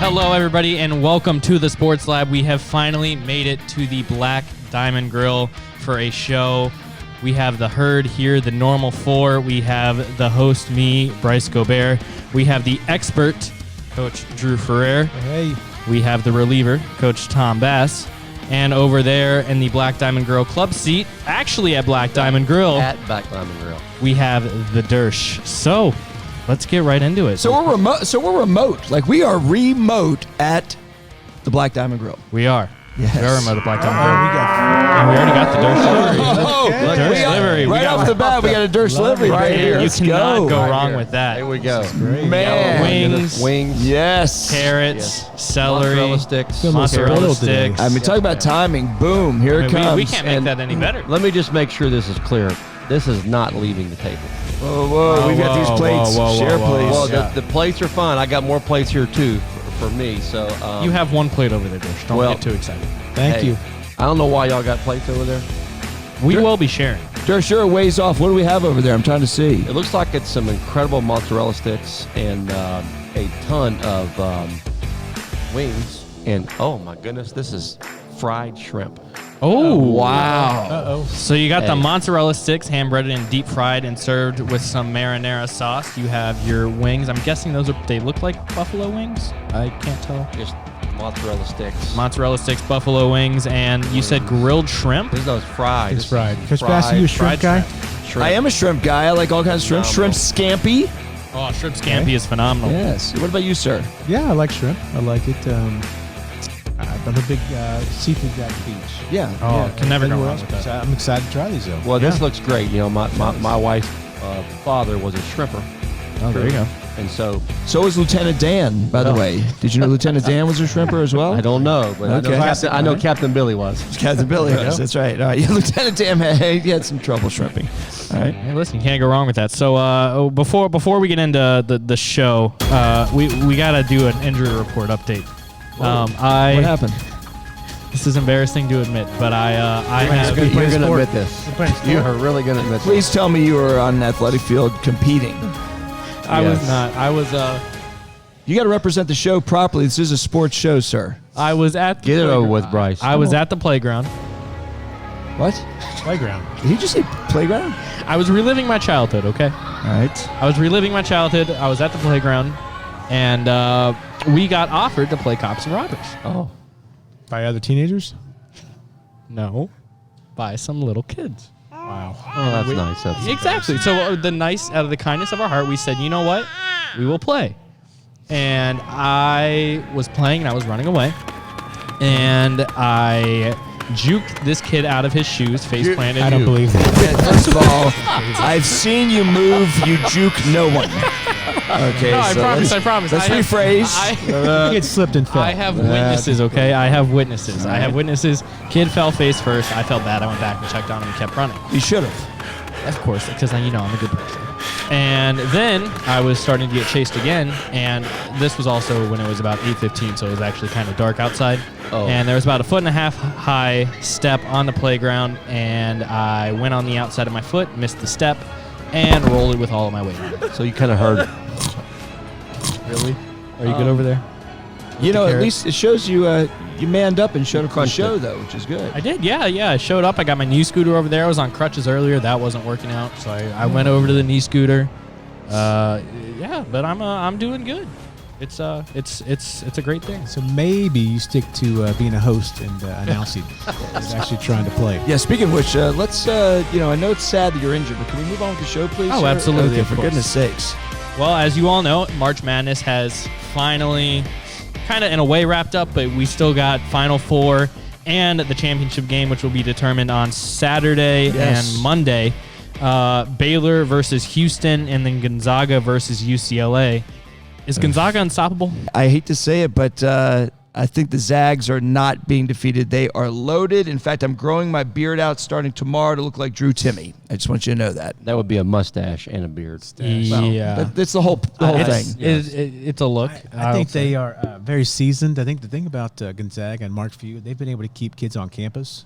Hello, everybody, and welcome to the Sports Lab. We have finally made it to the Black Diamond Grill for a show. We have the H.E.R.D here, the normal four. We have the host, me, Bryce Gaubert. We have the expert, Coach Drew Ferrer. Hey. We have the reliever, Coach Tom Bass. And over there in the Black Diamond Grill club seat, actually at Black Diamond Grill. At Black Diamond Grill. We have the Dersh. So, let's get right into it. So we're remote. Like, we are remote at the Black Diamond Grill. We are. Yes. We are remote at Black Diamond Grill. And we already got the Dersh livery. Dersh livery. Right off the bat, we got a Dersh livery right here. You cannot go wrong with that. There we go. Man. Wings. Yes. Carrots, celery, mozzarella sticks. Mozzarella sticks. I mean, talk about timing. Boom. Here it comes. We can't make that any better. Let me just make sure this is clear. This is not leaving the table. Whoa. We've got these plates. Share, please. Well, the plates are fine. I got more plates here, too, for me. So you have one plate over there, Dersh. Don't get too excited. Thank you. I don't know why y'all got plates over there. We will be sharing. Dersh, you're a ways off. What do we have over there? I'm trying to see. It looks like it's some incredible mozzarella sticks and a ton of wings. And, oh, my goodness, this is fried shrimp. Oh, wow. Uh-oh. So you got the mozzarella sticks, hand-breaded and deep-fried and served with some marinara sauce. You have your wings. I'm guessing they look like buffalo wings? I can't tell. Just mozzarella sticks. Mozzarella sticks, buffalo wings, and you said grilled shrimp? There's those fried. It's fried. Chris Bass, you a shrimp guy? Shrimp. I am a shrimp guy. I like all kinds of shrimp. Shrimp scampi. Oh, shrimp scampi is phenomenal. Yes. What about you, sir? Yeah, I like shrimp. I like it. I'm a big seafood guy at the beach. Yeah. Oh, can never go Anywhere wrong else, with that. I'm excited to try these, though. Well, this looks great. You know, my wife's father was a shrimper. Oh, there you go. And so is Lieutenant Dan, by the way. Did you know Lieutenant Dan was a shrimper as well? I don't know, but I know Captain Billy was. Captain Billy was. That's right. All right. Yeah, Lieutenant Dan he had some trouble shrimping. All right. Hey, listen, you can't go wrong with that. So before we get into the show, we got to do an injury report update. What happened? This is embarrassing to admit, but You're going to admit this. You are really going to admit this. Please tell me you were on an athletic field competing. I was not. I was. You got to represent the show properly. This is a sports show, sir. I was at. Get it over with, Bryce. I was at the playground. What? Playground. Did he just say playground? I was reliving my childhood. Okay. All right. I was reliving my childhood. I was at the playground, and we got offered to play cops and robbers. Oh. By other teenagers? No, by some little kids. Wow. Oh, that's nice. Exactly. So out of the kindness of our heart, we said, you know what? We will play. And I was playing and I was running away. And I juked this kid out of his shoes, face planted. I don't believe that. First of all, I've seen you move. You juke no one. Okay. No, so I promise. Let's rephrase. He gets slipped and fell. I have witnesses, okay? I have witnesses. I have witnesses. Kid fell face first. I felt bad. I went back and checked on him and kept running. You should have. Of course, because I'm a good person. And then I was starting to get chased again, and this was also when it was about 8:15, so it was actually kind of dark outside. Oh. And there was about a 1.5 foot high step on the playground, and I went on the outside of my foot, missed the step, and rolled it with all of my weight. So you kind of heard it. Really? Are you good over there? You know, at least it shows you you manned up and showed up the show, though, which is good. I did, yeah. I showed up. I got my knee scooter over there. I was on crutches earlier. That wasn't working out, so I went over to the knee scooter. But I'm doing good. It's a great thing. So maybe you stick to being a host and announcing and actually trying to play. Yeah, speaking of which, let's, I know it's sad that you're injured, but can we move on with the show, please? Oh, sir? absolutely, Okay, of for course. goodness sakes. Well, as you all know, March Madness has finally kind of in a way wrapped up, but we still got Final Four and the championship game, which will be determined on Saturday and Monday. Baylor versus Houston, and then Gonzaga versus UCLA. Is Gonzaga unstoppable? I hate to say it, but I think the Zags are not being defeated. They are loaded. In fact, I'm growing my beard out starting tomorrow to look like Drew Timmy. I just want you to know that. That would be a mustache and a beard. Yeah. That's the whole thing. It's a look. I think they are very seasoned. I think the thing about Gonzaga and Mark Few, they've been able to keep kids on campus.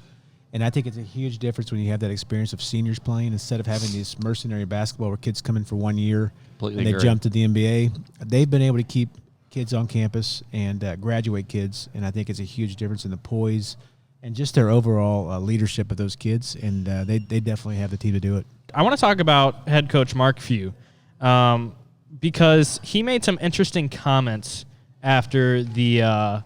And I think it's a huge difference when you have that experience of seniors playing instead of having this mercenary basketball where kids come in for 1 year and they jump to the NBA. They've been able to keep kids on campus and graduate kids, and I think it's a huge difference in the poise and just their overall leadership of those kids, and they definitely have the team to do it. I want to talk about head coach Marc Few because he made some interesting comments after the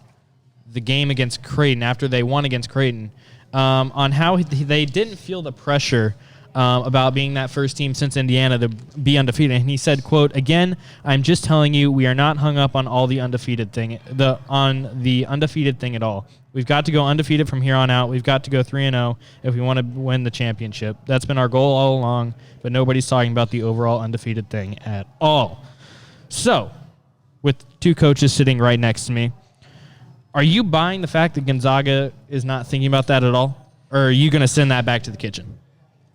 game against Creighton, after they won against Creighton, on how they didn't feel the pressure about being that first team since Indiana to be undefeated. And he said, quote, "Again, I'm just telling you, we are not hung up on all the undefeated thing, on the undefeated thing at all. We've got to go undefeated from here on out. We've got to go 3-0 if we want to win the championship. That's been our goal all along, but nobody's talking about the overall undefeated thing at all." So, with two coaches sitting right next to me, are you buying the fact that Gonzaga is not thinking about that at all? Or are you going to send that back to the kitchen?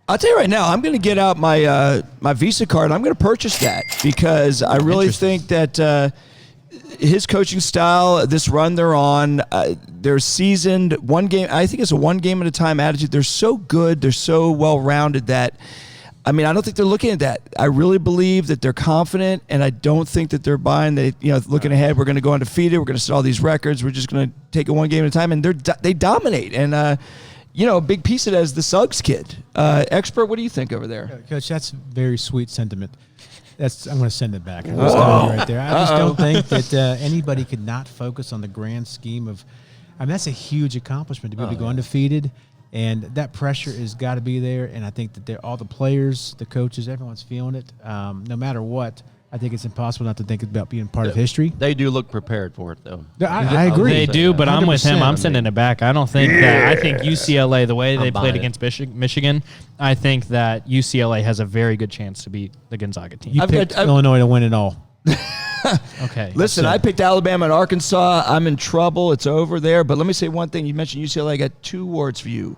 I'll tell you right now, I'm going to get out my my Visa card. I'm going to purchase that because I really think that his coaching style, this run they're on, they're seasoned. One game, I think it's a one game at a time attitude. They're so good. They're so well-rounded that, I mean, I don't think they're looking at that. I really believe that they're confident, and I don't think that they're buying looking ahead. We're going to go undefeated. We're going to set all these records. We're just going to take it one game at a time, and they dominate. And a big piece of that is the Suggs kid. Expert, what do you think over there? Coach, that's very sweet sentiment. I'm going to send it back. I'm just telling you right there. I just don't think that anybody could not focus on the grand scheme of. I mean, that's a huge accomplishment to be able to go undefeated, and that pressure has got to be there. And I think that all the players, the coaches, everyone's feeling it. No matter what, I think it's impossible not to think about being part of history. They do look prepared for it, though. I agree. They do, but I'm with him. I'm sending it back. I don't think that. I think UCLA, the way they I'm played buying against Michigan, I think that UCLA has a very good chance to beat the Gonzaga team. You picked Illinois to win it all. Okay. Listen, I picked Alabama and Arkansas. I'm in trouble. It's over there. But let me say one thing. You mentioned UCLA. I got two words for you.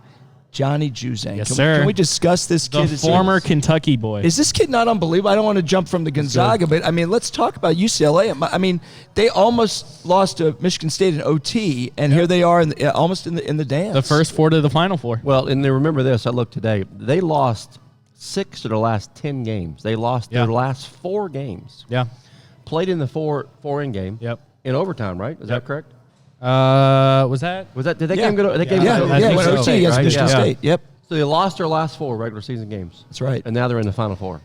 Johnny Juzang. Yes, sir. Can we discuss this kid? The former Kentucky boy. Is this kid not unbelievable? I don't want to jump from the Gonzaga, but, I mean, let's talk about UCLA. I mean, they almost lost to Michigan State in OT, and here they are almost in the dance. The first four to the Final Four. Well, and remember this. I looked today. They lost 6 of their last 10 games. They lost their last 4 games. Yeah. Played in the four-in game. Yep. In overtime, right? Is that correct? Was that? Did that game go to OT against Michigan State. Yep. So they lost their last 4 regular season games. That's right. And now they're in the Final Four.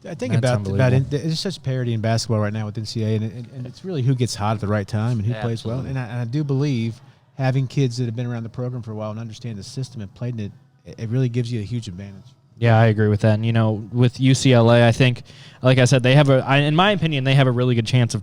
I think about there's such parity in basketball right now with NCAA, and it's really who gets hot at the right time and who plays well. And I do believe having kids that have been around the program for a while and understand the system and played in it really gives you a huge advantage. Yeah, I agree with that. And, with UCLA, I think, like I said, they have in my opinion, they have a really good chance of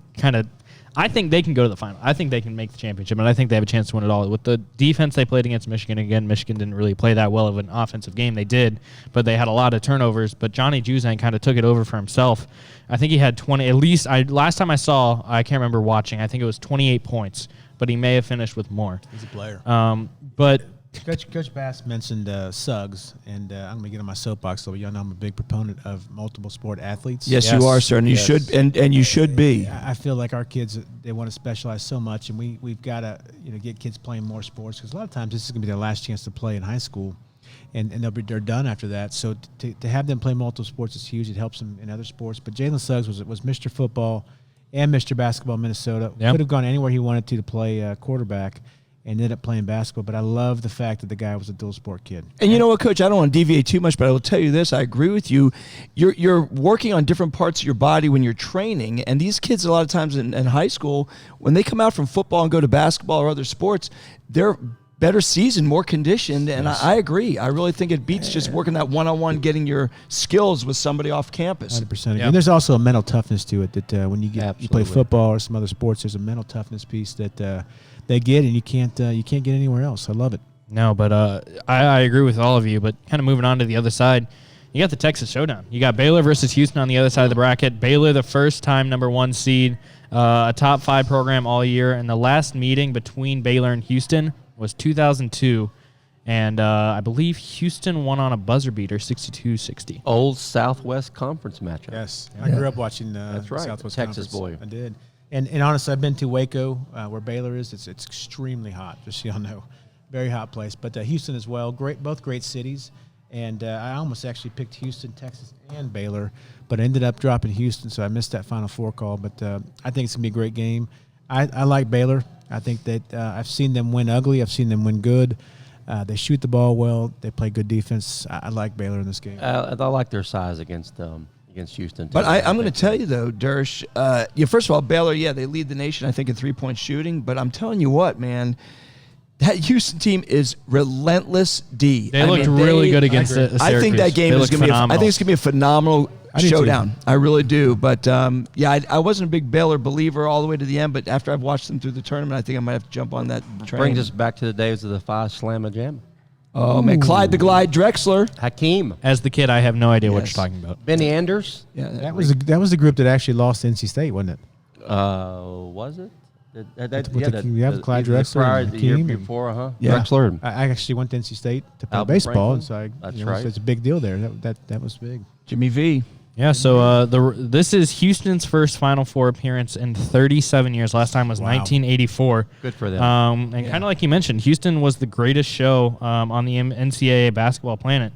I think they can go to the final. I think they can make the championship, and I think they have a chance to win it all. With the defense they played against Michigan, again, Michigan didn't really play that well of an offensive game. They did, but they had a lot of turnovers. But Johnny Juzang kind of took it over for himself. I think he had 20, at least last time I saw, I can't remember watching, I think it was 28 points, but he may have finished with more. He's a player. But Coach Bass mentioned Suggs, and I'm going to get on my soapbox, so y'all know I'm a big proponent of multiple sport athletes. Yes, you are, sir, and you should, and you should be. I feel like our kids, they want to specialize so much, and we've got to get kids playing more sports, because a lot of times this is going to be their last chance to play in high school, and they're done after that. So to have them play multiple sports is huge. It helps them in other sports. But Jalen Suggs was Mr. Football and Mr. Basketball in Minnesota. Yep. Could have gone anywhere he wanted to play quarterback, and ended up playing basketball. But I love the fact that the guy was a dual sport kid. And you know what, Coach? I don't want to deviate too much, but I will tell you this. I agree with you. You're working on different parts of your body when you're training. And these kids, a lot of times in high school, when they come out from football and go to basketball or other sports, they're better seasoned, more conditioned. And I agree. I really think it beats just working that one-on-one, getting your skills with somebody off campus. 100%. And there's also a mental toughness to it that when you play football or some other sports, there's a mental toughness piece that they get, and you can't get anywhere else. I love it. No, but I agree with all of you. But kind of moving on to the other side, you got the Texas Showdown. You got Baylor versus Houston on the other side of the bracket. Baylor, the first-time #1 seed, a top 5 program all year. And the last meeting between Baylor and Houston was 2002. And I believe Houston won on a buzzer beater, 62-60. Old Southwest Conference matchup. Yes. I grew up watching That's right. Southwest Texas Conference. boy. I did. And honestly, I've been to Waco, where Baylor is. It's extremely hot, just so y'all know. Very hot place. But Houston as well. Both great cities. And I almost actually picked Houston, Texas, and Baylor, but I ended up dropping Houston, so I missed that Final Four call. But I think it's going to be a great game. I like Baylor. I think that I've seen them win ugly. I've seen them win good. They shoot the ball well. They play good defense. I like Baylor in this game. I like their size against Houston. But I'm going to tell you, though, Dersh, first of all, Baylor, they lead the nation, I think, in three-point shooting. But I'm telling you what, man, that Houston team is relentless D. They looked really good against Syracuse. I think that game is going to be I think it's going to be a phenomenal showdown. I really do. But, I wasn't a big Baylor believer all the way to the end. But after I've watched them through the tournament, I think I might have to jump on that train. Brings us back to the days of the 5 Slamma Jam. Oh, man, Clyde the Glide Drexler. Hakeem. As the kid, I have no idea what you're talking about. Benny Anders. Yeah, that was the group that actually lost to NC State, wasn't it? Was it? You have Clyde Drexler and the year Hakeem before, Yeah. Drexler. I actually went to NC State to play Albert baseball, Franklin. and so That's so right. it's a big deal there. That was big. Jimmy V. Yeah, so this is Houston's first Final Four appearance in 37 years. Last time was 1984. Good for them. And kind of like you mentioned, Houston was the greatest show on the NCAA basketball planet.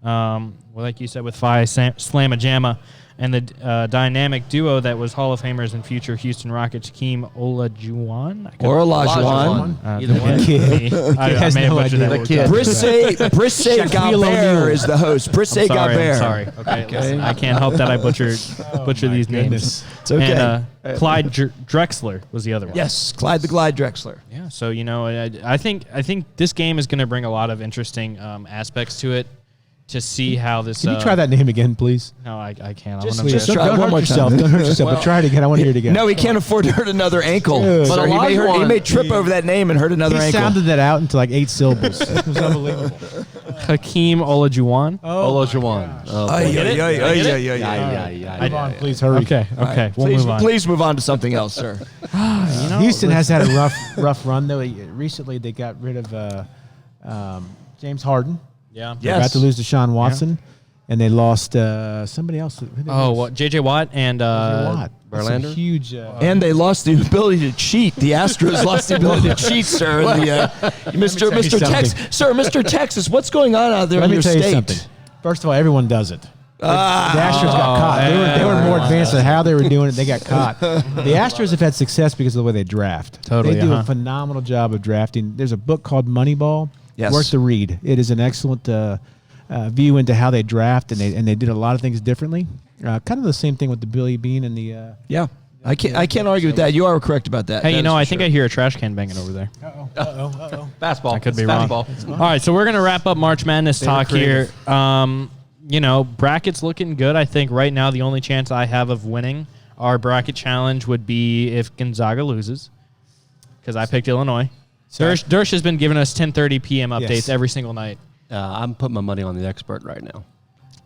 Like you said, with Phi Slamma Jamma and the dynamic duo that was Hall of Famers and future Houston Rockets, Hakeem Olajuwon. Either one. I may have butchered that. The kid. Brisse Gaubert is the host. Brisse Gaubert. I'm sorry. Okay. Listen, I can't help that I butcher these names. It's okay. And Clyde Drexler was the other one. Yes, Clyde the Glide Drexler. Yeah. So I think this game is going to bring a lot of interesting aspects to it. To see how this. Can you try that name again, please? No, I can't. Just try don't one hurt more yourself. time. Don't hurt yourself. But try it again. I want to hear it again. No, he can't afford to hurt another ankle. Dude. Sir, he may trip over that name and hurt another He ankle. sounded that out into like 8 syllables. It was unbelievable. Hakeem Olajuwon. Olajuwon. Move on, please hurry. Okay. We'll move on. Please move on to something else, sir. Houston has had a rough run though. Recently, they got rid of James Harden. Yeah. They're about to lose Deshaun Watson, and they lost somebody else. J.J. Watt and Watt. Verlander? That's a huge. And they lost the ability to cheat. The Astros lost the ability to cheat, sir. Mr. Texas, sir, Mr. Texas, what's going on out there in your Let me tell state? you something. First of all, everyone does it. The Astros got caught. They were more advanced at how they were doing it. They got caught. The Astros have had success because of the way they draft. Totally, They do a phenomenal job of drafting. There's a book called Moneyball. Yes. Worth the read. It is an excellent view into how they draft, and they did a lot of things differently. Kind of the same thing with the Billy Bean and the. Yeah. I can't argue with that. You are correct about that. Hey, I think I hear a trash can banging over there. Fastball. I could be It's wrong. fastball. All right, so we're going to wrap up March Madness talk here. Bracket's looking good. I think right now the only chance I have of winning our bracket challenge would be if Gonzaga loses, because I picked Illinois. Dersh has been giving us 10:30 p.m. updates every single night. I'm putting my money on the expert right now.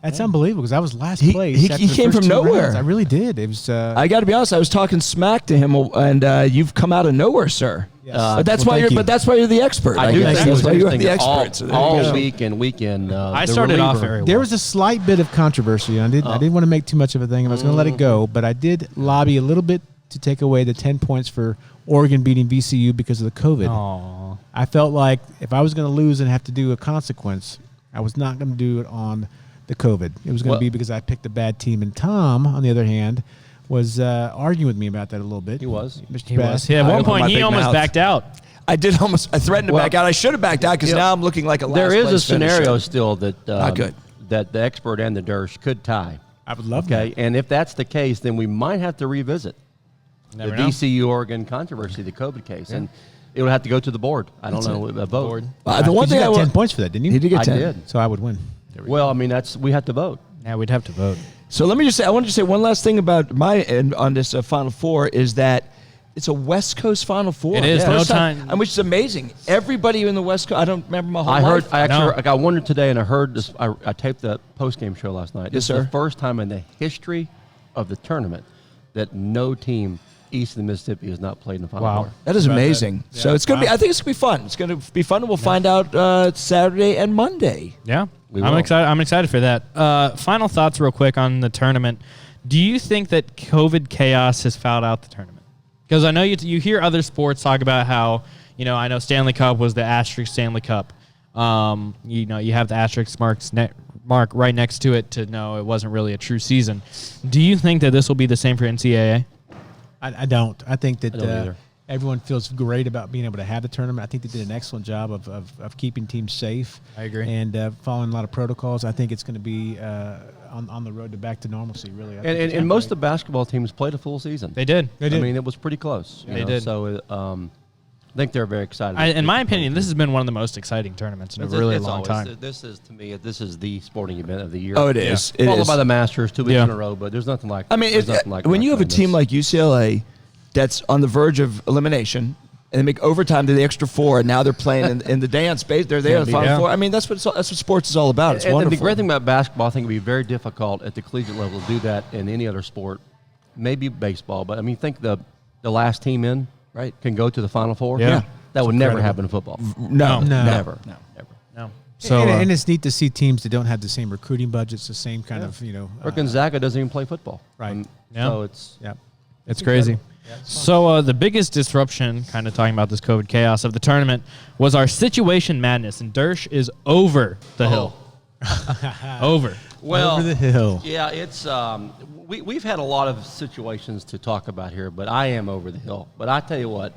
That's unbelievable because I was last He- place. he- after he the came first from 2 nowhere. rounds. I really did. It was. I got to be honest. I was talking smack to him, and you've come out of nowhere, sir. Yes. But that's Well, why thank you're. you. But that's why you're the expert. I do guess. think it was That's why you're the interesting expert. So there you all go. week and weekend. I the started off reliever. very well. There was a slight bit of controversy. And I didn't want to make too much of a thing. I was going to let it go, but I did lobby a little bit to take away the 10 points for Oregon beating VCU because of the COVID. Aww. I felt like if I was going to lose and have to do a consequence, I was not going to do it on the COVID. It was going to be because I picked a bad team. And Tom, on the other hand, was arguing with me about that a little bit. He was. Mr. Bass. Yeah, at I one opened my point he big almost mouth. backed out. I threatened to back out. I should have backed out because now I'm looking like a last There is a place scenario finisher. still that Not good. that the expert and the Dersh could tie. I would love Okay, that. and if that's the case, then we might have to revisit Never the know. VCU Oregon controversy, the COVID case, and it would have to go to the board. I don't know a vote. Board. The one You thing I got 10 want. points for that, didn't you? He did get I 10. did. So I would win. Well, I mean we have to vote. Yeah, we'd have to vote. So let me just say, I wanted to say one last thing about my end on this Final Four is that it's a West Coast Final Four. It is, no First time. and which is amazing. Everybody in the West Coast. I don't remember my whole I heard. life. I got wondered today, and I heard this. I taped the post-game show last night. Yes, This is sir. the first time in the history of the tournament that no team east of the Mississippi has not played in the Final Wow. Four. That is amazing. So it's gonna be. I think it's gonna be fun. It's gonna be fun, and we'll find out Saturday and Monday. Yeah, We I'm will. excited. I'm excited for that. Final thoughts, real quick, on the tournament. Do you think that COVID chaos has fouled out the tournament? Because I know you hear other sports talk about how I know Stanley Cup was the asterisk Stanley Cup. You have the asterisk mark right next to it to know it wasn't really a true season. Do you think that this will be the same for NCAA? I don't. I think that I don't either. everyone feels great about being able to have the tournament. I think they did an excellent job of keeping teams safe. I agree. And following a lot of protocols. I think it's going to be on the road to back to normalcy, really. And most of the basketball teams played a full season. They did. They did. I mean, it was pretty close. They did. So I think they're very excited. In my opinion, this has been one of the most exciting tournaments in a really long time. This is, to me, this is the sporting event of the year. Oh, it is. It Followed is. by the Masters 2 weeks Yeah. in a row, but there's nothing like. I mean, there's nothing like when you have a March team Madness. like UCLA that's on the verge of elimination, and they make overtime to the extra 4, and now they're playing in the dance space. They're there in the Final Four. I mean, that's what sports is all about. It's and wonderful. the great thing about basketball, I think it would be very difficult at the collegiate level to do that in any other sport. Maybe baseball, but I mean, think the last team in can go to the Final Four. Yeah. That would never happen in football. No. Never. No. So and it's neat to see teams that don't have the same recruiting budgets, the same kind of Or Gonzaga doesn't even play football. Right. So it's It's crazy. So the biggest disruption, kind of talking about this COVID chaos of the tournament, was our situation madness, and Dersh is over the hill. Over. well over the hill. Yeah, it's we've had a lot of situations to talk about here, but I am over the hill. But I tell you what,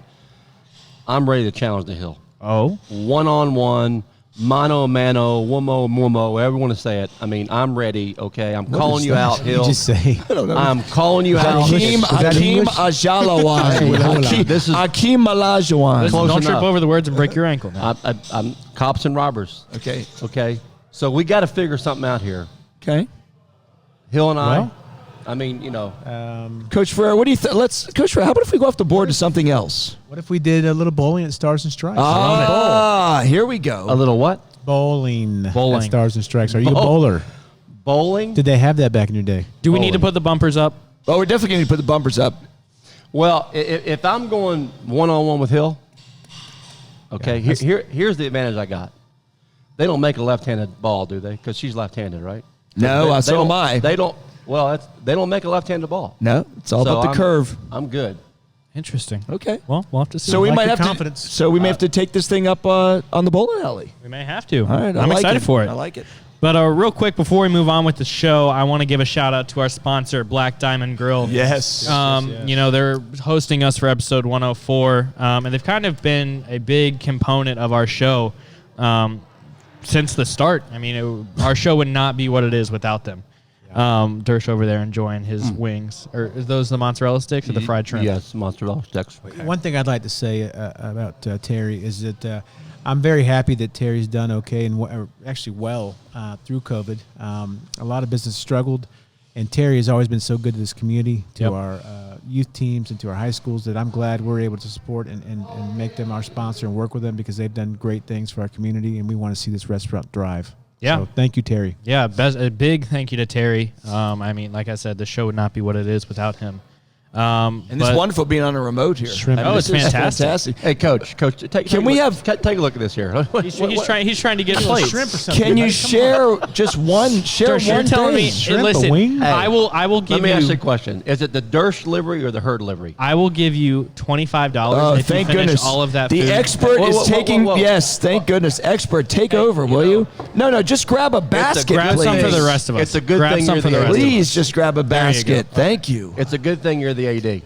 I'm ready to challenge the hill. Oh. 1-on-1, mano a mano, womo, however you want to say it. I mean, I'm ready. Okay, I'm calling you out, Hill. You just say. I'm calling you out. Hakeem Ajalawan. This is Hakeem Olajuwon. Close Don't trip enough. over the words and break your ankle now. I'm cops and robbers. Okay. Okay, so we got to figure something out here. Okay. Hill and I. Well. I mean, Coach Ferrer, what do you think? Coach Ferrer, how about if we go off the board to something else? What if we did a little bowling at Stars and Stripes? Here we go. a little what? Bowling Bowling. at Stars and Stripes. Are you a bowler? Bowling? Did they have that back in your day? Do we need to put the bumpers up? Oh, we're definitely going to put the bumpers up. Well, if I'm going one-on-one with Hill, okay, here's the advantage I got. They don't make a left-handed ball, do they? Because she's left-handed, right? No, so don't- am I. They don't. Well, they don't make a left-handed ball. No, it's all about the curve. I'm good. Interesting. Okay. Well, we'll have to see. So we like might your have confidence. to. So we may have to take this thing up on the bowling alley. We may have to. All right, I'm excited for it. I like it. But real quick, before we move on with the show, I want to give a shout out to our sponsor, Black Diamond Grill. Yes. You know, they're hosting us for episode 104, and they've kind of been a big component of our show since the start. I mean, our show would not be what it is without them. Dersh over there enjoying his wings. Or are those the mozzarella sticks or the fried shrimp? Yes, mozzarella sticks. One thing I'd like to say about Terry is that I'm very happy that Terry's done okay and actually well through COVID. A lot of business struggled, and Terry has always been so good to this community, to our youth teams and to our high schools, that I'm glad we're able to support and make them our sponsor and work with them, because they've done great things for our community, and we want to see this restaurant thrive. Yeah. So thank you, Terry. Yeah, a big thank you to Terry. I mean, like I said, the show would not be what it is without him. And it's wonderful being on a remote here. Shrimp. Oh, it's This is fantastic. Hey, Coach, take a look at this here? He's trying to get plates. Shrimp or something. Can you share just one? Share Dersh, you're one telling me. thing. Shrimp, Listen, a wing? I will give Let me you. ask you a question. Is it the Dersh livery or the H.E.R.D livery? I will give you $25 Oh, if you thank finish goodness. all of that The food. expert is Whoa. taking. Yes, thank goodness. Expert, take over, will you? No, just grab a basket, grab please. some for the rest of us. It's a good Grab thing some you're for the the rest of us. Please just grab a you go. basket. Thank you. It's a good thing you're the AD.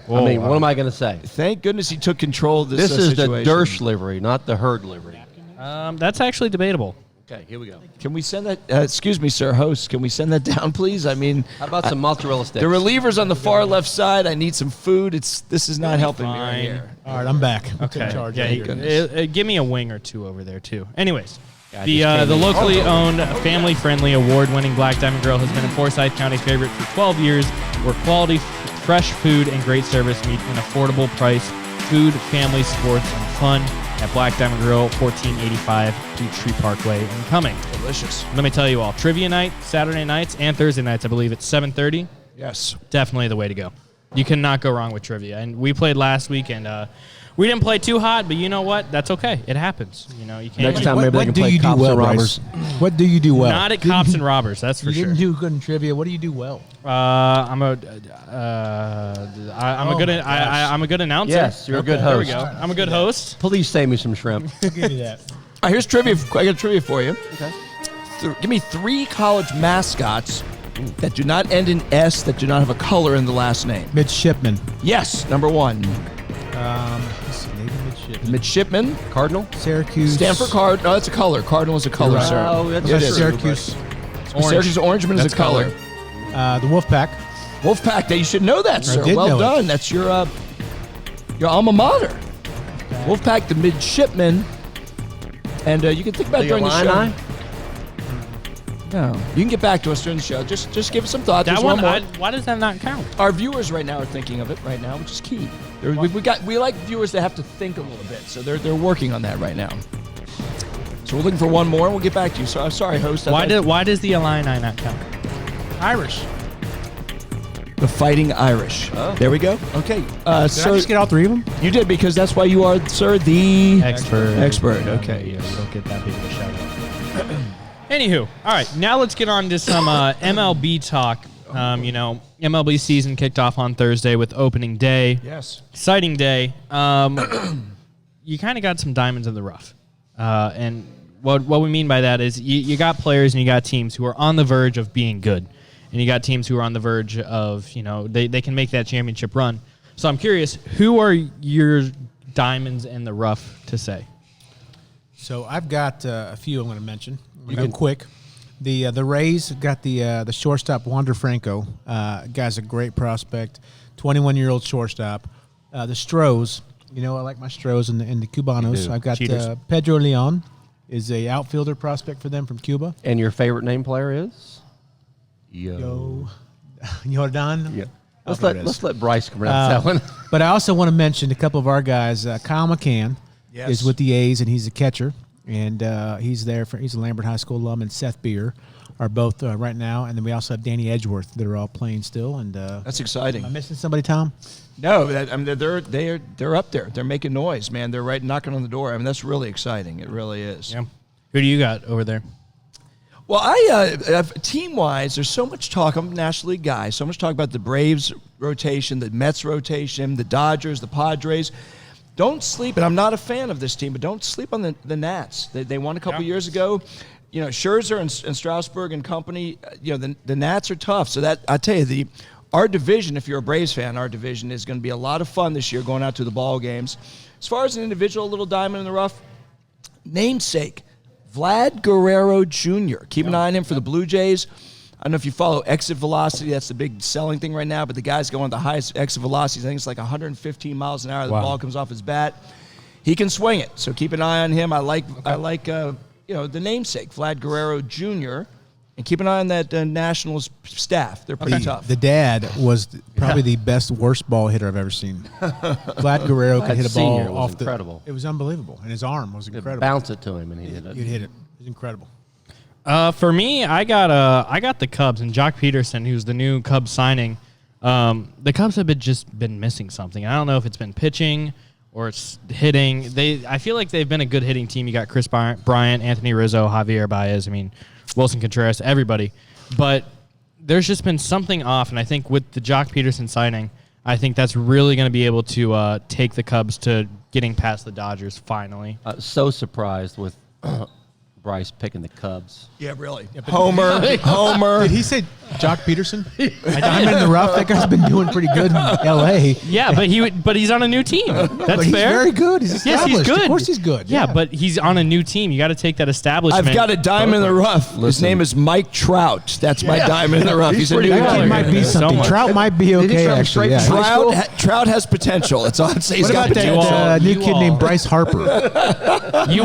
Oh, I mean, wow. what am I going to say? Thank goodness he took control of this This is situation. the Dersh livery, not the H.E.R.D livery. That's actually debatable. Okay, here we go. Can we send that? Excuse me, sir, host. Can we send that down, please? I mean, How about some mozzarella sticks? the reliever's on the far left side. I need some food. This is not helping me right fine. here. All right, I'm back. I'm Okay. in charge. Yeah, right here. give me a wing or two over there too. Anyways, I the just came in. locally owned, family-friendly, award-winning Black Diamond Grill has been a Forsyth County favorite for 12 years, where quality, fresh food and great service meet an affordable price. Food, family, sports, and fun at Black Diamond Grill, 1485 Peachtree Parkway in Cumming. Delicious. Let me tell you all, trivia night, Saturday nights and Thursday nights, I believe it's 7:30. Yes. Definitely the way to go. You cannot go wrong with trivia. And we played last week, and We didn't play too hot, but you know what? That's okay. It happens. You know, you can't. Next time, maybe they can play do cops well, and Bryce? robbers. What do you do well? Not at cops and robbers. That's for You sure. didn't do good in trivia. What do you do well? I'm a good announcer. Yes, you're a good host. There we go. I'm a good host. Please save me some shrimp. Give me that. All right, here's trivia. I got trivia for you. Okay. Give me 3 college mascots that do not end in S, that do not have a color in the last name. Midshipman. Yes, number 1. Let's see, maybe midshipman. Midshipman. Cardinal? Syracuse. Stanford Card. No, that's a color. Cardinal is a color, sir. Oh, that's It is. Syracuse. Syracuse Orangeman is a That's color. color. The Wolfpack. Wolfpack. You should know that, sir. did Well know it. done. That's your alma mater. Wolfpack, the midshipman. And you can think about it during the show. Illini? No, you can get back to us during the show. Just give it some thought. That There's one, more. why does that not count? Our viewers right now are thinking of it right now, which is key. We like viewers that have to think a little bit, so they're working on that right now. So we're looking for one more, and we'll get back to you. So I'm sorry, host. Why does the Illini not count? Irish. The Fighting Irish? Oh. There we go. Okay, Did I sir, just get all 3 of them? you did because that's why you are, sir, the Expert. Okay. Yeah, you don't get that big of a shout out. Anywho, all right, now let's get on to some MLB talk. MLB season kicked off on Thursday with opening day. Yes. Exciting day. You kind of got some diamonds in the rough. And what we mean by that is you got players and you got teams who are on the verge of being good. And you got teams who are on the verge of, they can make that championship run. So I'm curious, who are your diamonds in the rough to say? So I've got a few I'm going to mention. I'm going to go quick. The Rays got the shortstop Wander Franco. Guy's a great prospect, 21-year-old shortstop. The Stros, I like my Stros and the Cubanos. I've got Cheaters. Pedro Leon is a outfielder prospect for them from Cuba. And your favorite name player is? Jordan. Yeah. Let's let Bryce pronounce that one. But I also want to mention a couple of our guys. Kyle McCann Yes. is with the A's, and he's a catcher. And he's a Lambert High School alum, and Seth Beer are both right now. And then we also have Danny Edgeworth that are all playing still. And That's exciting. am I missing somebody, Tom? No, they're up there. They're making noise, man. They're right knocking on the door. I mean, that's really exciting. It really is. Yeah. Who do you got over there? Well, team-wise, there's so much talk. I'm a National League guy. So much talk about the Braves rotation, the Mets rotation, the Dodgers, the Padres. Don't sleep, and I'm not a fan of this team, but don't sleep on the Nats. They won a couple years ago. Scherzer and Strasburg and company, the Nats are tough. So that, I tell you, our division, if you're a Braves fan, our division is going to be a lot of fun this year going out to the ball games. As far as an individual little diamond in the rough, namesake, Vlad Guerrero Jr. Keep an eye on him for the Blue Jays. I don't know if you follow exit velocity. That's the big selling thing right now. But the guy's going the highest exit velocities. I think it's like 115 miles an hour. The ball comes off his bat. He can swing it. So keep an eye on him. I like the namesake, Vlad Guerrero Jr. And keep an eye on that Nationals staff. They're pretty tough. The dad was probably the best worst ball hitter I've ever seen. Vlad Guerrero could That hit a senior ball was off incredible. It was unbelievable, and his arm was incredible. Bounce it to him, and he did it. You'd hit it. It was incredible. For me, I got the Cubs and Jock Peterson, who's the new Cubs signing. The Cubs have been missing something. I don't know if it's been pitching or it's hitting. I feel like they've been a good hitting team. You got Chris Bryant, Anthony Rizzo, Javier Baez. I mean, Wilson Contreras, everybody. But there's just been something off, and I think with the Jock Peterson signing, I think that's really going to be able to take the Cubs to getting past the Dodgers finally. So surprised with Bryce picking the Cubs. Yeah, really. Homer. Did he say Jock Peterson? I'm in the rough. That guy's been doing pretty good in L.A. Yeah, but he's on a new team. That's but he's fair. very good. He's Yes, established. he's good. Of course he's good. Yeah, but he's on a new team. You got to take that establishment. I've got a diamond in the rough. His Listen. name is Mike Trout. That's my diamond in the rough. He's a pretty new good. That kid. kid might be So something. much. Trout might be he okay, come actually. straight Yeah. from high school? Trout has potential. That's all I'd say. He's What got about potential. that new You kid all- named Bryce Harper? You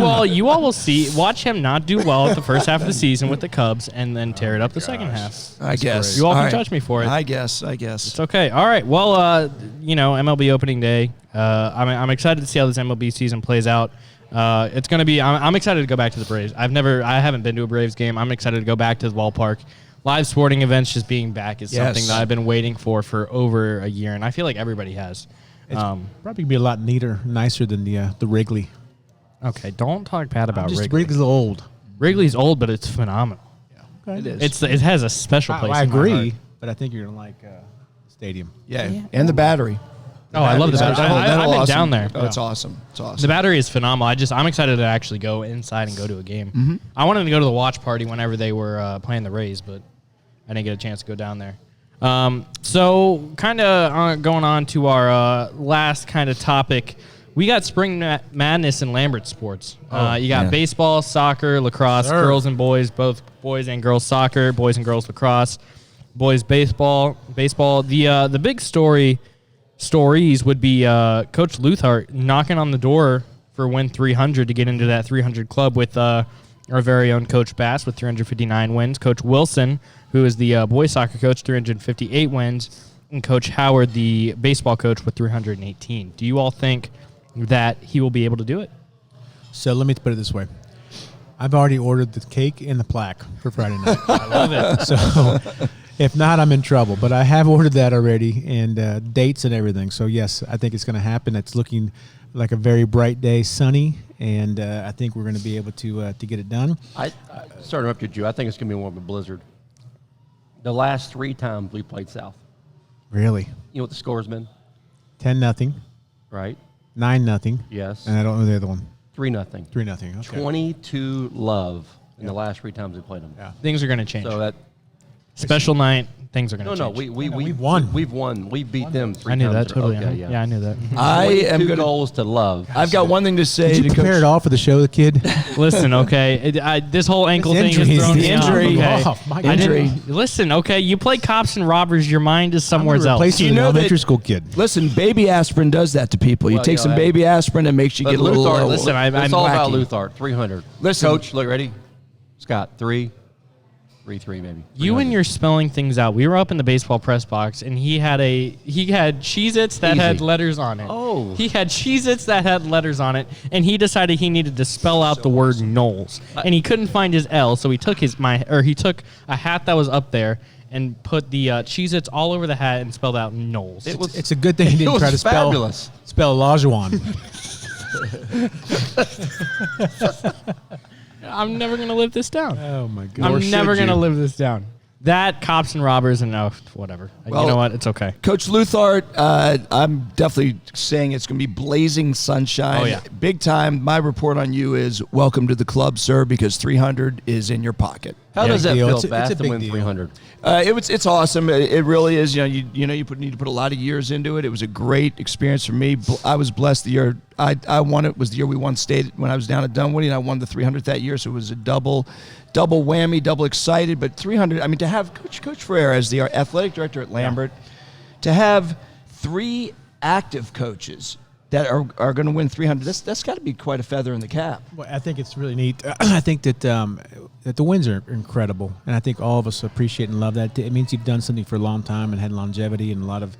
all will see. Watch him not do well at the first half of the season with the Cubs, and then tear it up the second half. I guess. You all can right. judge me for it. I guess. It's okay. All right. Well, MLB opening day. I'm excited to see how this MLB season plays out. It's going to be. I'm excited to go back to the Braves. I haven't been to a Braves game. I'm excited to go back to the ballpark. Live sporting events just being back is something that I've been waiting for over a year, and I feel like everybody has. It's probably gonna be a lot nicer than the Wrigley. Okay, don't talk bad about Wrigley. Wrigley's old. Wrigley's old, but it's phenomenal. Okay. It is. It has a special place. I in my heart. agree, but I think you're gonna like Stadium. Yeah, and the battery. Oh, I love the battery. I've been down there. Oh, it's awesome. It's awesome. The battery is phenomenal. I'm excited to actually go inside and go to a game. Mm-hmm. I wanted to go to the watch party whenever they were playing the Rays, but I didn't get a chance to go down there. So kind of going on to our last kind of topic, we got Spring Madness in Lambert sports. You got baseball, soccer, lacrosse, girls and boys, both boys and girls soccer, boys and girls lacrosse, boys baseball. The big stories would be Coach Luthart knocking on the door for Win 300 to get into that 300 club with our very own Coach Bass with 359 wins, Coach Wilson, who is the boys soccer coach, 358 wins, and Coach Howard, the baseball coach, with 318. Do you all think that he will be able to do it? So let me put it this way. I've already ordered the cake and the plaque for Friday night. I love it. So if not, I'm in trouble. But I have ordered that already and dates and everything. So, yes, I think it's going to happen. It's looking like a very bright day, sunny, and I think we're going to be able to get it done. Sorry to interrupt you. I think it's going to be more of a blizzard. The last 3 times we played South. Really? You know what the score's been? 10-0, Right? 9-0. Yes. And I don't know the other one. 3-0. 3-0. Okay. 22 love in the last 3 times we played them. Yeah. Things are going to change. So that Special night, things are going to change. we've won. We've won. We beat them 3 I knew times. that totally. Okay, yeah, I knew that. I am 22 going to. goals to love. I've got one thing to say Did you to prepare Coach. it all for the show, the kid? Listen, okay, this whole ankle thing is throwing me off. injury. Okay. Oh, my I didn't- injury. Listen, okay, you play cops and robbers. Your mind is somewhere else. Replacing You an know that- elementary school kid. Listen, baby aspirin does that to people. You Well, take you some know, baby aspirin and makes you But get a little. Luthart, listen, it's all about wacky. Luthart. 300. Listen. Coach, look, ready? Scott, 3, 3 maybe. You and 300. your spelling things out. We were up in the baseball press box, and he had Cheez-Its that had Easy. letters on it. Oh. He had Cheez-Its that had letters on it, and he decided he needed to spell out the word Knowles, and he couldn't find his L, so he took he took a hat that was up there and put the Cheez-Its all over the hat and spelled out Knowles. It's a good thing he didn't was try to fabulous. spell Lajuan. I'm never gonna live this down. Oh, my God. I'm should never gonna you? live this down. That cops and robbers and whatever. Well, you know what? It's okay. Coach Luthart, I'm definitely saying it's going to be blazing sunshine. Oh, yeah. Big time. My report on you is welcome to the club, sir, because 300 is in your pocket. How does that deal. feel, It's a Bass, to big win deal. 300? It's awesome. It really is. You need to put a lot of years into it. It was a great experience for me. I was blessed the year I won it was the year we won state when I was down at Dunwoody, and I won the 300 that year. So it was a double whammy, double excited. But 300. I mean, to have Coach Ferrer as the athletic director at Lambert, to have 3 active coaches that are going to win 300. That's got to be quite a feather in the cap. Well, I think it's really neat. I think that that the wins are incredible, and I think all of us appreciate and love that. It means you've done something for a long time and had longevity and a lot of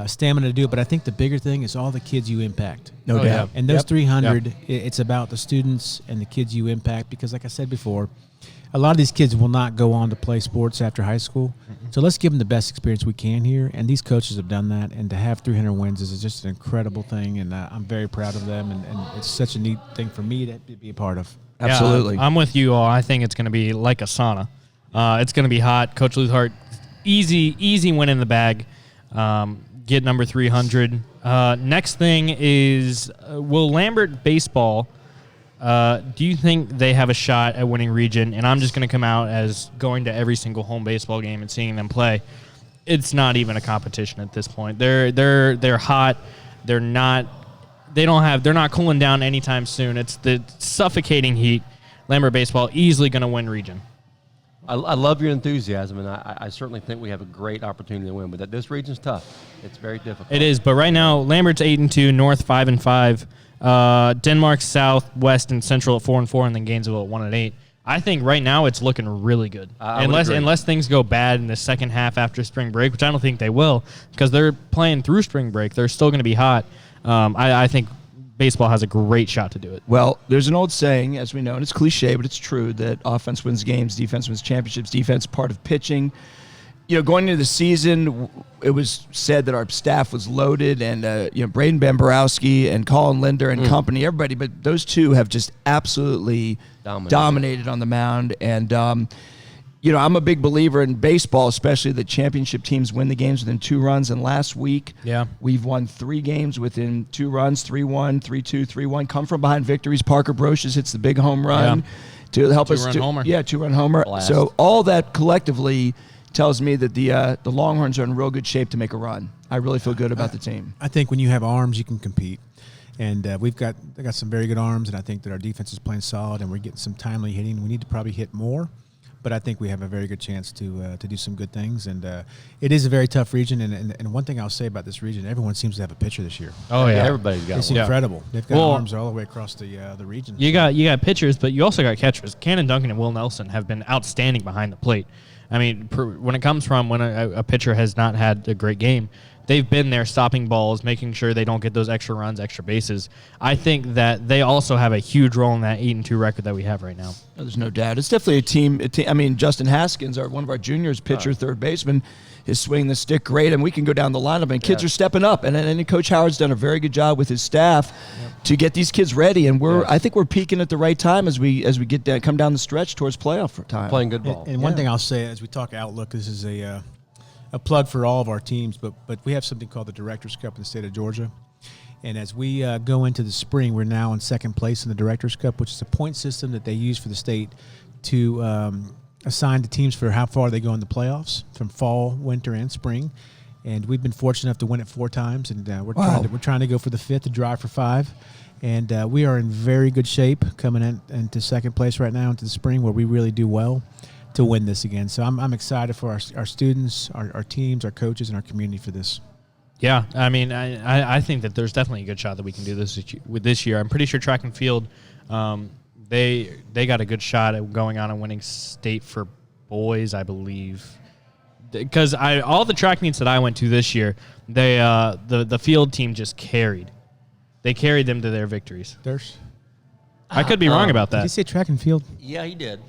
stamina to do it. But I think the bigger thing is all the kids you impact. No doubt. And those Yep. 300, it's about the students and the kids you impact because, like I said before, a lot of these kids will not go on to play sports after high school. Mm-hmm. So let's give them the best experience we can here. And these coaches have done that. And to have 300 wins is just an incredible thing. And I'm very proud of them. And it's such a neat thing for me to be a part of. Absolutely. Yeah, I'm with you all. I think it's going to be like a sauna. It's going to be hot. Coach Luthart, easy win in the bag. Get number 300. Next thing is, will Lambert baseball, do you think they have a shot at winning region? And I'm just going to come out as going to every single home baseball game and seeing them play. It's not even a competition at this point. They're hot. They're not cooling down anytime soon. It's the suffocating heat. Lambert baseball easily going to win region. I love your enthusiasm, and I certainly think we have a great opportunity to win. But this region's tough. It's very difficult. It is, but right now Lambert's 8-2, North 5-5, Denmark South, West, and Central at 4-4, and then Gainesville at 1-8. I think right now it's looking really good. I would agree. Unless things go bad in the second half after spring break, which I don't think they will, because they're playing through spring break. They're still going to be hot. I think baseball has a great shot to do it. Well, there's an old saying, as we know, and it's cliche, but it's true, that offense wins games, defense wins championships, defense part of pitching. going into the season, it was said that our staff was loaded, and Braden Bamborowski and Colin Linder and company, everybody, but those two have just absolutely dominated on the mound. And I'm a big believer in baseball, especially the championship teams win the games within 2 runs. And last week, we've won 3 games within 2 runs, 3-1, 3-2, 3-1. Come from behind victories. Parker Brocious hits the big home run to help us. 2-run homer. Yeah, 2-run homer. Blast. So all that collectively tells me that the Longhorns are in real good shape to make a run. I really feel good about the team. I think when you have arms, you can compete. And they got some very good arms, and I think that our defense is playing solid, and we're getting some timely hitting. We need to probably hit more, but I think we have a very good chance to do some good things. And it is a very tough region. And one thing I'll say about this region, everyone seems to have a pitcher this year. Oh, yeah. Everybody's got It's one. incredible. They've got arms all the way across the region. You got pitchers, but you also got catchers. Cannon Duncan and Will Nelson have been outstanding behind the plate. I mean, when it comes from when a pitcher has not had a great game, they've been there stopping balls, making sure they don't get those extra runs, extra bases. I think that they also have a huge role in that 8-2 record that we have right now. There's no doubt. It's definitely a team. I mean, Justin Haskins, one of our juniors, pitcher, third baseman, is swinging the stick great, and we can go down the lineup, and kids are stepping up. And Coach Howard's done a very good job with his staff to get these kids ready. And I think we're peaking at the right time as we come down the stretch towards playoff time. Playing good ball. And one thing I'll say as we talk outlook, this is a plug for all of our teams, but we have something called the Directors Cup in the state of Georgia. And as we go into the spring, we're now in second place in the Directors Cup, which is a point system that they use for the state to assign to teams for how far they go in the playoffs from fall, winter, and spring. And we've been fortunate enough to win it 4 times, and we're trying to go for the 5th, to drive for 5. And we are in very good shape coming into second place right now into the spring, where we really do well to win this again. So I'm excited for our students, our teams, our coaches, and our community for this. Yeah, I mean, I think that there's definitely a good shot that we can do this year. I'm pretty sure track and field, they got a good shot at going on and winning state for boys, I believe. Because all the track meets that I went to this year, the field team just carried. They carried them to their victories. I could be wrong about that. Did you say track and field? Yeah, he did.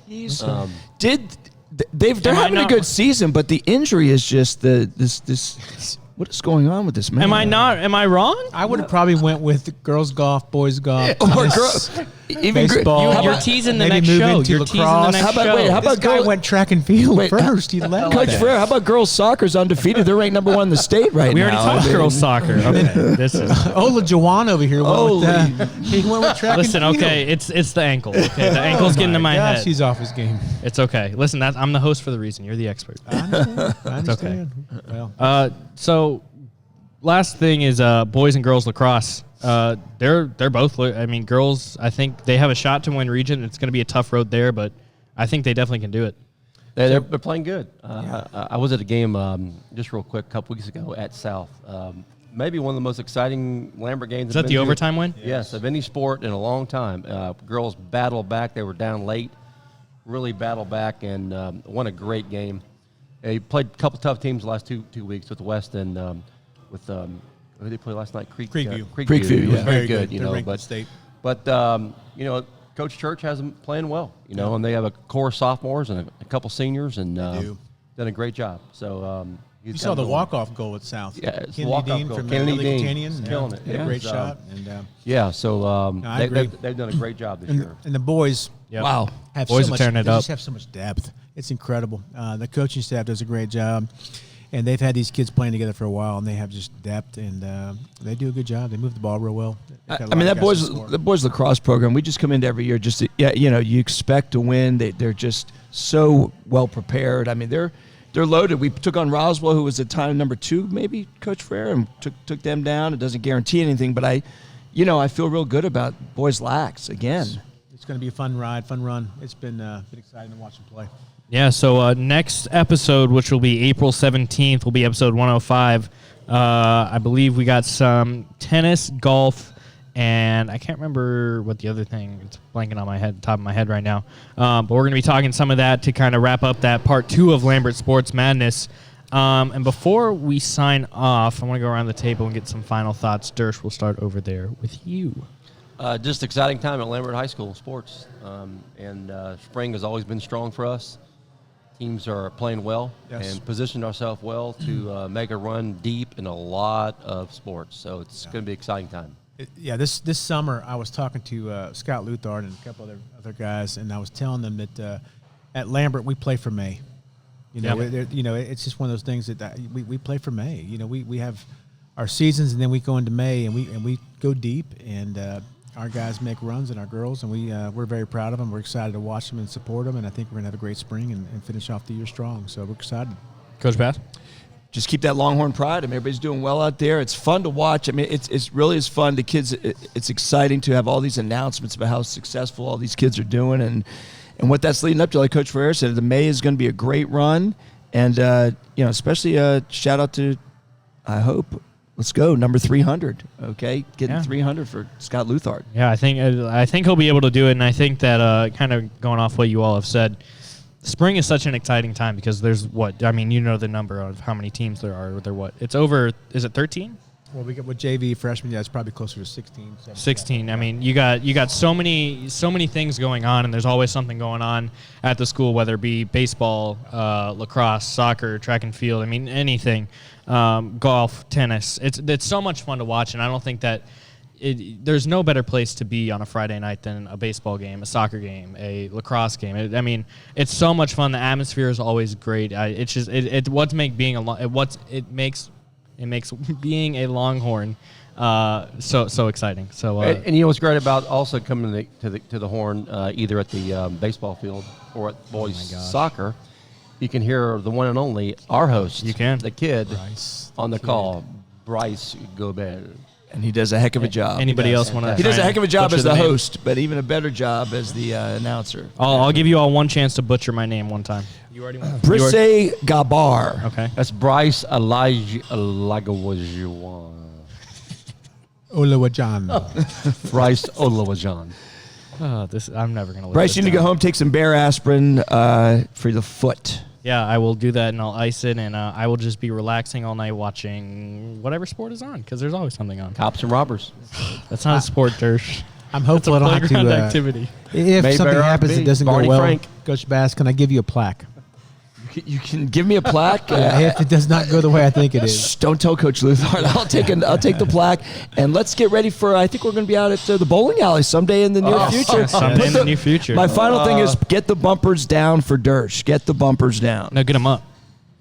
They're having a good season, but the injury is just this. What is going on with this man? Am I wrong? I would have probably went with girls golf, boys golf, even baseball. You're teasing the maybe next move show. into You're lacrosse. teasing the next How about- show. wait, how about This guy girl- went track and field first. He led Coach that. Ferrer, how about girls soccer's undefeated? They're ranked number 1 in the state right We now. already talked girls soccer. Okay, this is. Ola Jawan over here went with he went with track Listen, and field. okay, it's the ankle. Okay, the ankle's getting to my Gosh, head. he's off his game. It's okay. Listen, I'm the host for the reason. You're the expert. I understand. Well, So, last thing is boys and girls lacrosse. They're both. I mean, girls. I think they have a shot to win region. It's going to be a tough road there, but I think they definitely can do it. They're playing good. I was at a game just real quick a couple weeks ago at South. Maybe one of the most exciting Lambert games. Is that the overtime win? Yes, of any sport in a long time. Girls battled back. They were down late, really battled back, and won a great game. They played a couple tough teams the last two weeks with West and with who did they play last night? Creekview. Creekview, It was yeah. very good, They're ranked in state. But Coach Church has them playing well, and they have a core of sophomores and a couple seniors, and do. done a great job. So You saw the walk-off goal at South. Yeah, it's the Kennedy walk-off Dean goal. from Kennedy Lily Dean. Canyon. He's killing it. Yeah, Yeah. great So, shot. And So I agree. they've done a great job this year. and the boys Yep. Wow. have Boys so are much. tearing it They up. just have so much depth. It's incredible. The coaching staff does a great job, and they've had these kids playing together for a while, and they have just depth, and they do a good job. They move the ball real well. They've got a I lot mean, of that guys to score. the boys lacrosse program, we just come into every year just to, you expect to win. They're just so well prepared. I mean, they're loaded. We took on Roswell, who was at time number 2, maybe, Coach Ferrer, and took them down. It doesn't guarantee anything, but I feel real good about boys Lax again. It's going to be a fun ride, fun run. It's been exciting to watch them play. Yeah, so next episode, which will be April 17th, will be episode 105. I believe we got some tennis, golf, and I can't remember what the other thing, it's blanking on my head, top of my head right now. But we're going to be talking some of that to kind of wrap up that part 2 of Lambert Sports Madness. And before we sign off, I want to go around the table and get some final thoughts. Dersh, we'll start over there with you. Just exciting time at Lambert High School sports, and spring has always been strong for us. Teams are playing well and positioned ourselves well to make a run deep in a lot of sports. So it's going to be an exciting time. This summer I was talking to Scott Luthard and a couple other guys, and I was telling them that at Lambert we play for May. It's just one of those things that we play for May. We have our seasons, and then we go into May, and we go deep, and our guys make runs, and our girls, and we're very proud of them. We're excited to watch them and support them, and I think we're gonna have a great spring and finish off the year strong. So we're excited. Coach Bass? Just keep that Longhorn pride. I mean, everybody's doing well out there. It's fun to watch. I mean, it's really is fun. The kids, it's exciting to have all these announcements about how successful all these kids are doing, and what that's leading up to. Like Coach Ferrer said, the May is going to be a great run, and especially shout out to, I hope. Let's go, number 300. Okay, getting 300 for Scott Luthard. Yeah, I think he'll be able to do it, and I think that kind of going off what you all have said, spring is such an exciting time because there's the number of how many teams there are. It's over. Is it 13? Well, we got with JV freshmen. Yeah, it's probably closer to 16. 16. I mean, you got so many things going on, and there's always something going on at the school, whether it be baseball, lacrosse, soccer, track and field. I mean, anything. Golf, tennis. It's so much fun to watch, and I don't think that there's no better place to be on a Friday night than a baseball game, a soccer game, a lacrosse game. It's so much fun. The atmosphere is always great. It makes being a Longhorn so exciting. So and you know what's great about also coming to the Horn, either at the baseball field or at boys soccer. You can hear the one and only, our host. You can. The kid Bryce, on the call, Bryce Gaubert. And he does a heck of a job. Anybody else want to? He does a heck of a job as the host, but even a better job as the announcer. I'll give you all one chance to butcher my name one time. You already won. Bryce Gaubert. Okay. That's Bryce Olajuwon. Olawajan. Bryce Olawajan. I'm never gonna. Bryce, you need to go home, take some bear aspirin for the foot. Yeah, I will do that, and I'll ice it, and I will just be relaxing all night watching whatever sport is on, because there's always something on. Cops and robbers. That's not a sport, Dersh. I'm hopeful I don't have to. Activity. If Mayberry something happens RB, that doesn't Barney go well, Frank. Coach Bass, can I give you a plaque? You can give me a plaque. If it does not go the way I think it is. Shh, don't tell Coach Luthard. I'll take the plaque, and let's get ready for. I think we're going to be out at the bowling alley someday in the near future. Someday in the near future. My final thing is get the bumpers down for Dersh. Get the bumpers down. No, get them up.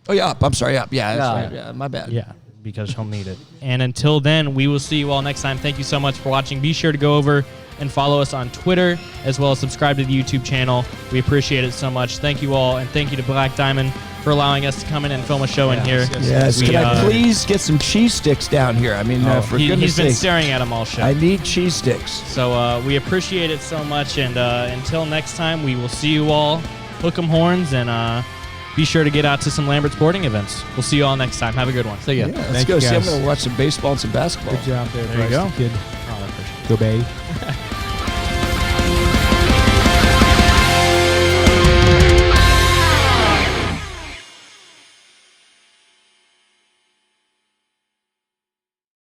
Oh yeah, up. I'm sorry, up. Yeah, that's right. Yeah, my bad. Yeah, because he'll need it. And until then, we will see you all next time. Thank you so much for watching. Be sure to go over and follow us on Twitter, as well as subscribe to the YouTube channel. We appreciate it so much. Thank you all, and thank you to Black Diamond for allowing us to come in and film a show in here. Yes. Can I please get some cheese sticks down here? I mean, for goodness he's been sake. staring at them all show. I need cheese sticks. So we appreciate it so much, and until next time, we will see you all. Hook 'em horns, and be sure to get out to some Lambert sporting events. We'll see you all next time. Have a good one. See ya. Yeah, let's Thank go. you, See, I'm guys. going to watch some basebol and some basketball. Good job there, There you Bryce, go. the kid. Oh, I appreciate it. Go Bay.